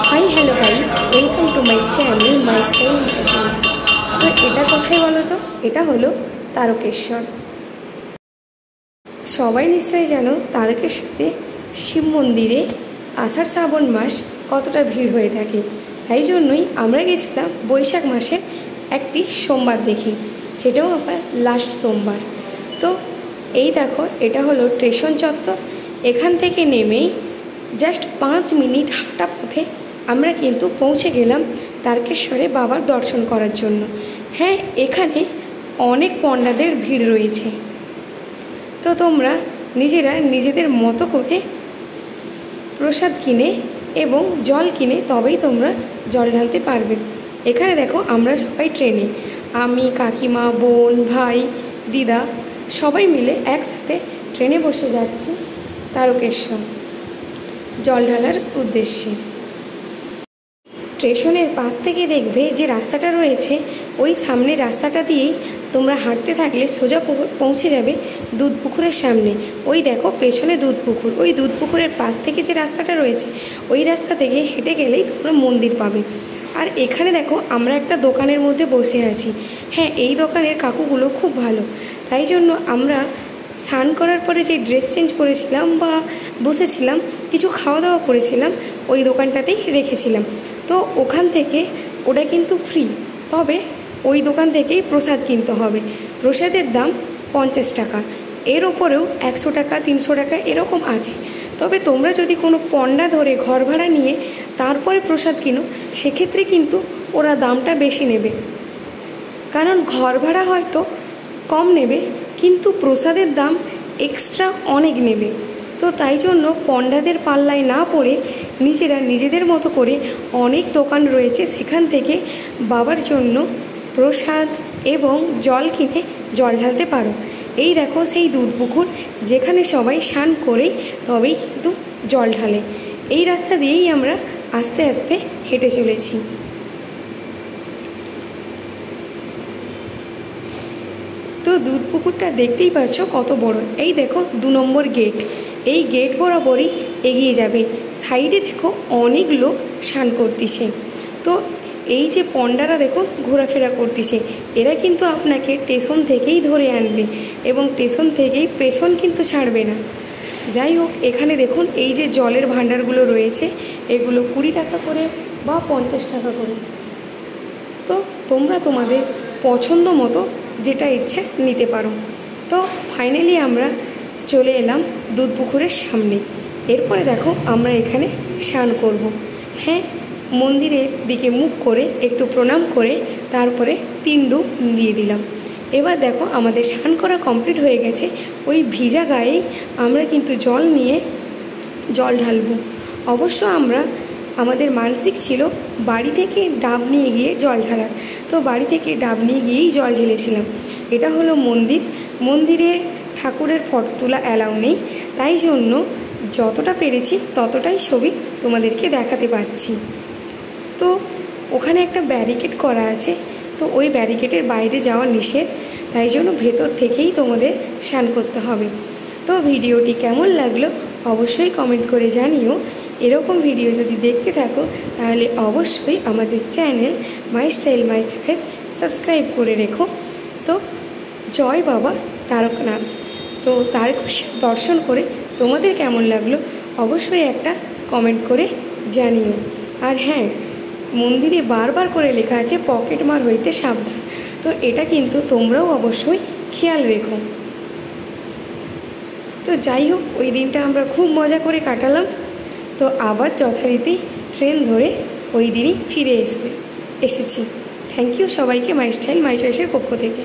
Hi hello guys, welcome to my channel my style. তো এটা কোথায় বলো তো? এটা হলো তারকেশ্বর। সবাই নিশ্চয়ই জানো তারকেশ্বরে শিব মন্দিরে আষাঢ় শ্রাবণ মাস কতটা ভিড় হয়ে থাকে। তাই জন্যই আমরা গেছিলাম বৈশাখ মাসের একটি সোমবার দেখি, সেটাও আবার লাস্ট সোমবার। তো এই দেখো, এটা হলো স্টেশন চত্বর। এখান থেকে নেমেই জাস্ট 5 মিনিট হাঁটা পথে আমরা কিন্তু পৌঁছে গেলাম তারকেশ্বরে বাবার দর্শন করার জন্য। হ্যাঁ, এখানে অনেক পণ্ডাদের ভিড় রয়েছে। তো তোমরা নিজেরা নিজেদের মতো করে প্রসাদ কিনে এবং জল কিনে তবেই তোমরা জল ঢালতে পারবে। এখানে দেখো, আমরা সবাই ট্রেনে, আমি, কাকিমা, বোন, ভাই, দিদা সবাই মিলে একসাথে ট্রেনে বসে যাচ্ছি তারকেশ্বর জল ঢালার উদ্দেশ্যে। স্টেশনের পাশ থেকে দেখবে যে রাস্তাটা রয়েছে, ওই সামনে রাস্তাটা দিয়েই তোমরা হাঁটতে থাকলে সোজা পৌঁছে যাবে দুধ পুকুরের সামনে। ওই দেখো পেছনে দুধ পুকুর, ওই দুধ পুকুরের পাশ থেকে যে রাস্তাটা রয়েছে ওই রাস্তা থেকে হেঁটে গেলেই তোমরা মন্দির পাবে। আর এখানে দেখো, আমরা একটা দোকানের মধ্যে বসে আছি। হ্যাঁ, এই দোকানের কাকুগুলো খুব ভালো, তাই জন্য আমরা স্নান করার পরে যে ড্রেস চেঞ্জ করেছিলাম বা বসেছিলাম, কিছু খাওয়া দাওয়া করেছিলাম, ওই দোকানটাতেই রেখেছিলাম। তো ওখান থেকে ওটা কিন্তু ফ্রি, তবে ওই দোকান থেকেই প্রসাদ কিনতে হবে। প্রসাদের দাম 50 টাকা, এর ওপরেও 100 টাকা, 300 টাকা এরকম আছে। তবে তোমরা যদি কোনো পণ্ডা ধরে ঘর ভাড়া নিয়ে তারপরে প্রসাদ কিনো, সেক্ষেত্রে কিন্তু ওরা দামটা বেশি নেবে, কারণ ঘর ভাড়া হয়তো কম নেবে কিন্তু প্রসাদের দাম এক্সট্রা অনেক নেবে। তো তাই জন্য পণ্ডাদের পাল্লায় না পড়ে নিজেরা নিজেদের মতো করে অনেক দোকান রয়েছে, সেখান থেকে বাবার জন্য প্রসাদ এবং জল কিনে জল ঢালতে পারো। এই দেখো সেই দুধ পুকুর, যেখানে সবাই স্নান করেই তবেই কিন্তু জল ঢালে। এই রাস্তা দিয়েই আমরা আস্তে আস্তে হেঁটে চলেছি। তো দুধ পুকুরটা দেখতেই পাচ্ছ কত বড়। এই দেখো 2 নম্বর গেট, এই গেট বরাবরই এগিয়ে যাবে। সাইডে দেখো অনেক লোক স্নান করতেছে। তো এই যে পণ্ডারা দেখো ঘোরাফেরা করতেছে, এরা কিন্তু আপনাকে স্টেশন থেকেই ধরে আনবে এবং স্টেশন থেকেই পেছন কিন্তু ছাড়বে না। যাই হোক, এখানে দেখুন এই যে জলের ভাণ্ডারগুলো রয়েছে, এগুলো 20 টাকা করে বা 50 টাকা করে। তো তোমরা তোমাদের পছন্দ মতো যেটা ইচ্ছে নিতে পারো। তো ফাইনালি আমরা চলে এলাম দুধ পুকুরের সামনে। এরপরে দেখো, আমরা এখানে স্নান করব। হ্যাঁ, মন্দিরের দিকে মুখ করে একটু প্রণাম করে তারপরে 3 ডুব দিয়ে দিলাম। এবার দেখো, আমাদের স্নান করা কমপ্লিট হয়ে গেছে। ওই ভিজা গায়েই আমরা কিন্তু জল নিয়ে জল ঢালবো। অবশ্য আমাদের মানসিক ছিল বাড়ি থেকে ডাব নিয়ে গিয়ে জল ঢালার, তো বাড়ি থেকে ডাব নিয়ে গিয়েই জল ঢেলেছিলাম। এটা হলো মন্দির, মন্দিরে ঠাকুরের ফটো তোলা অ্যালাউ নেই, তাই জন্য যতটা পেরেছি ততটাই ছবি তোমাদেরকে দেখাতে পারছি। তো ওখানে একটা ব্যারিকেড করা আছে, তো ওই ব্যারিকেডের বাইরে যাওয়া নিষেধ, তাই জন্য ভেতর থেকেই তোমাদের স্নান করতে হবে। তো ভিডিওটি কেমন লাগলো অবশ্যই কমেন্ট করে জানিও। এরকম ভিডিও যদি দেখতে থাকো তাহলে অবশ্যই আমাদের channel my style my choice subscribe করে রেখো। তো জয় বাবা তারকনাথ। তো তারকেশ্বর দর্শন করে তোমাদের কেমন লাগলো অবশ্যই একটা কমেন্ট করে জানিও। আর হ্যাঁ, মন্দিরে বারবার করে লেখা আছে পকেটমার হইতে সাবধান, তো এটা কিন্তু তোমরাও অবশ্যই খেয়াল রেখো। তো যাই হোক, ওই দিনটা আমরা খুব মজা করে কাটালাম। তো আবার যথারীতি ট্রেন ধরে ওই দিনই ফিরে এসেছি। থ্যাংক ইউ সবাইকে মাই স্টাইল মাই চয়েসের পক্ষ থেকে।